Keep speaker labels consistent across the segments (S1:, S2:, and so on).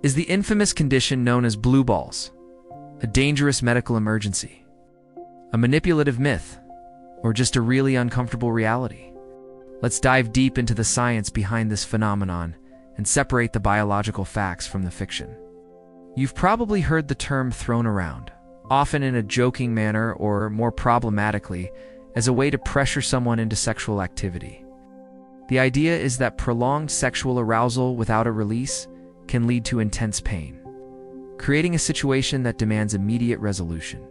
S1: is the infamous condition known as blue balls, a dangerous medical emergency, a manipulative myth, or just a really uncomfortable reality? Let's dive deep into the science behind this phenomenon and separate the biological facts from the fiction. You've probably heard the term thrown around, often in a joking manner or, more problematically, as a way to pressure someone into sexual activity. The idea is that prolonged sexual arousal without a release can lead to intense pain, creating a situation that demands immediate resolution.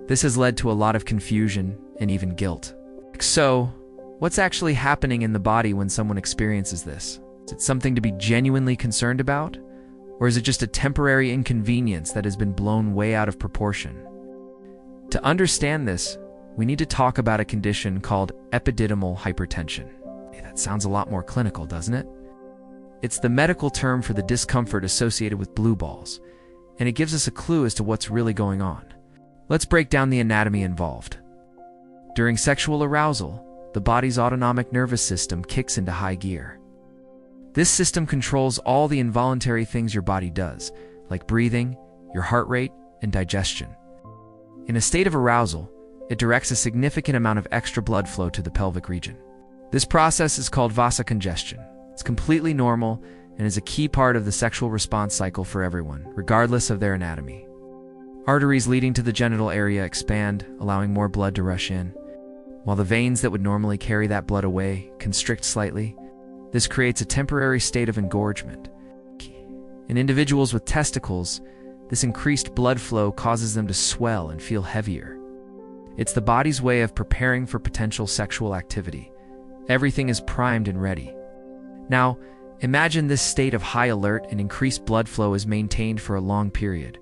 S1: This has led to a lot of confusion and even guilt. So, what's actually happening in the body when someone experiences this? Is it something to be genuinely concerned about? Or is it just a temporary inconvenience that has been blown way out of proportion? To understand this, we need to talk about a condition called epididymal hypertension. Hey, that sounds a lot more clinical, doesn't it? It's the medical term for the discomfort associated with blue balls, and it gives us a clue as to what's really going on. Let's break down the anatomy involved. During sexual arousal, the body's autonomic nervous system kicks into high gear. This system controls all the involuntary things your body does, like breathing, your heart rate, and digestion. In a state of arousal, it directs a significant amount of extra blood flow to the pelvic region. This process is called vasocongestion. It's completely normal and is a key part of the sexual response cycle for everyone, regardless of their anatomy. Arteries leading to the genital area expand, allowing more blood to rush in, while the veins that would normally carry that blood away constrict slightly. This creates a temporary state of engorgement. In individuals with testicles, this increased blood flow causes them to swell and feel heavier. It's the body's way of preparing for potential sexual activity. Everything is primed and ready. Now, imagine this state of high alert and increased blood flow is maintained for a long period.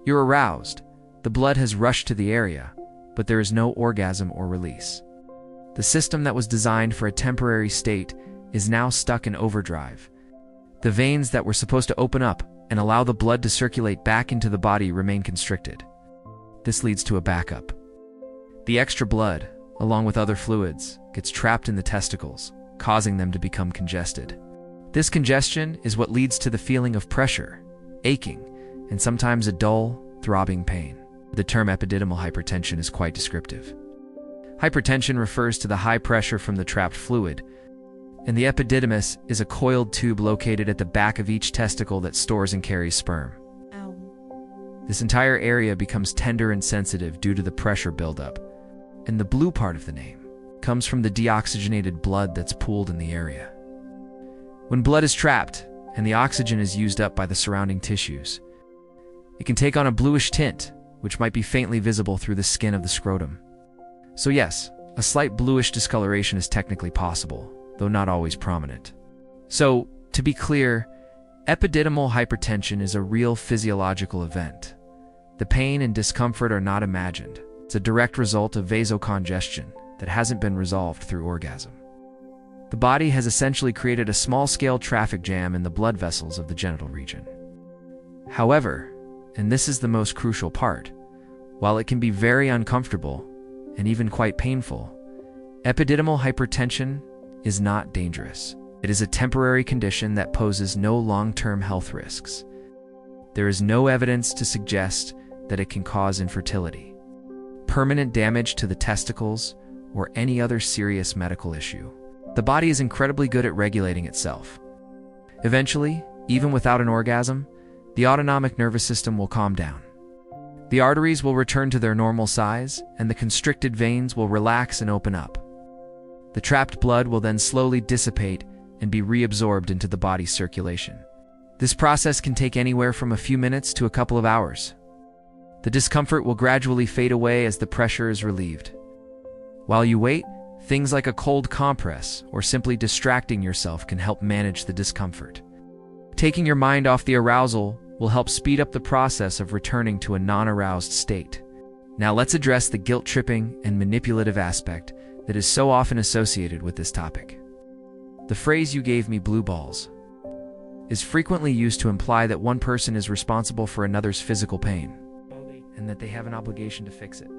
S1: You're aroused, the blood has rushed to the area, but there is no orgasm or release. The system that was designed for a temporary state is now stuck in overdrive. The veins that were supposed to open up and allow the blood to circulate back into the body remain constricted. This leads to a backup. The extra blood, along with other fluids, gets trapped in the testicles, causing them to become congested. This congestion is what leads to the feeling of pressure, aching, and sometimes a dull, throbbing pain. The term epididymal hypertension is quite descriptive. Hypertension refers to the high pressure from the trapped fluid, and the epididymis is a coiled tube located at the back of each testicle that stores and carries sperm.
S2: Ow.
S1: This entire area becomes tender and sensitive due to the pressure buildup, and the blue part of the name comes from the deoxygenated blood that's pooled in the area. When blood is trapped and the oxygen is used up by the surrounding tissues, it can take on a bluish tint, which might be faintly visible through the skin of the scrotum. So yes, a slight bluish discoloration is technically possible, though not always prominent. So, to be clear, epididymal hypertension is a real physiological event. The pain and discomfort are not imagined. It's a direct result of vasocongestion that hasn't been resolved through orgasm. The body has essentially created a small-scale traffic jam in the blood vessels of the genital region. However, and this is the most crucial part, while it can be very uncomfortable and even quite painful, epididymal hypertension is not dangerous. It is a temporary condition that poses no long-term health risks. There is no evidence to suggest that it can cause infertility, permanent damage to the testicles, or any other serious medical issue. The body is incredibly good at regulating itself. Eventually, even without an orgasm, the autonomic nervous system will calm down. The arteries will return to their normal size, and the constricted veins will relax and open up. The trapped blood will then slowly dissipate and be reabsorbed into the body's circulation. This process can take anywhere from a few minutes to a couple of hours. The discomfort will gradually fade away as the pressure is relieved. While you wait, things like a cold compress or simply distracting yourself can help manage the discomfort. Taking your mind off the arousal will help speed up the process of returning to a non-aroused state. Now let's address the guilt-tripping and manipulative aspect that is so often associated with this topic. The phrase "you gave me blue balls" is frequently used to imply that one person is responsible for another's physical pain, and that they have an obligation to fix it.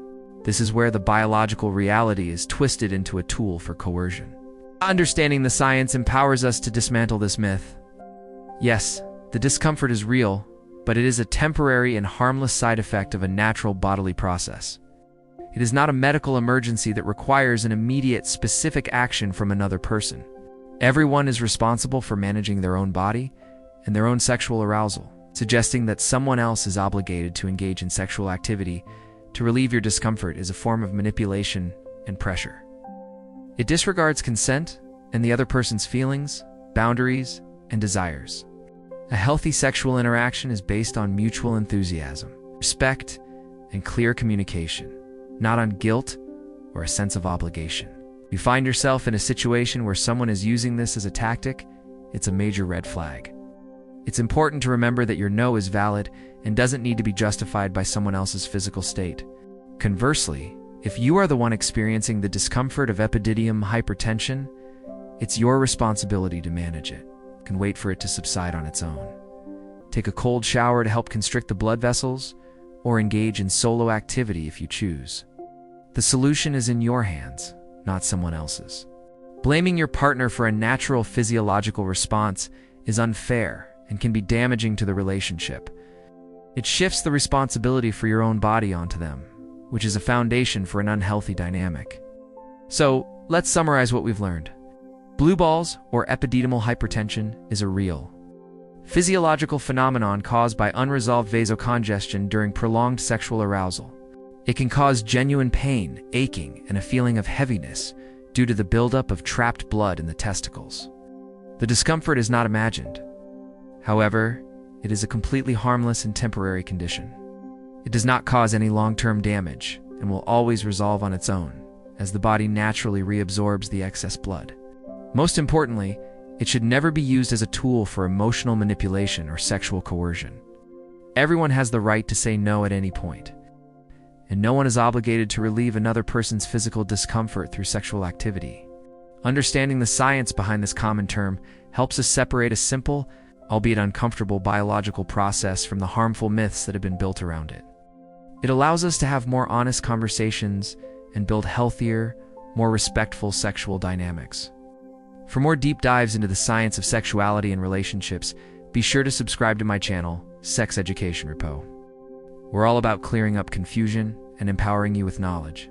S1: This is where the biological reality is twisted into a tool for coercion. Understanding the science empowers us to dismantle this myth. Yes, The discomfort is real, but it is a temporary and harmless side effect of a natural bodily process. It is not a medical emergency that requires an immediate, specific action from another person. Everyone is responsible for managing their own body and their own sexual arousal. Suggesting that someone else is obligated to engage in sexual activity to relieve your discomfort is a form of manipulation and pressure. It disregards consent and the other person's feelings, boundaries, and desires. A healthy sexual interaction is based on mutual enthusiasm, respect, and clear communication, not on guilt or a sense of obligation. If you find yourself in a situation where someone is using this as a tactic, it's a major red flag. It's important to remember that your no is valid and doesn't need to be justified by someone else's physical state. Conversely, if you are the one experiencing the discomfort of epididymal hypertension, it's your responsibility to manage it. You can wait for it to subside on its own. Take a cold shower to help constrict the blood vessels, or engage in solo activity if you choose. The solution is in your hands, not someone else's. Blaming your partner for a natural physiological response is unfair and can be damaging to the relationship. It shifts the responsibility for your own body onto them, which is a foundation for an unhealthy dynamic. So, let's summarize what we've learned. Blue balls, or epididymal hypertension, is a real physiological phenomenon caused by unresolved vasocongestion during prolonged sexual arousal. It can cause genuine pain, aching, and a feeling of heaviness due to the buildup of trapped blood in the testicles. The discomfort is not imagined. However, it is a completely harmless and temporary condition. It does not cause any long-term damage and will always resolve on its own, as the body naturally reabsorbs the excess blood. Most importantly, it should never be used as a tool for emotional manipulation or sexual coercion. Everyone has the right to say no at any point, and no one is obligated to relieve another person's physical discomfort through sexual activity. Understanding the science behind this common term helps us separate a simple, albeit uncomfortable, biological process from the harmful myths that have been built around it. It allows us to have more honest conversations and build healthier, more respectful sexual dynamics. For more deep dives into the science of sexuality and relationships, be sure to subscribe to my channel, Sex Education Repo. We're all about clearing up confusion and empowering you with knowledge.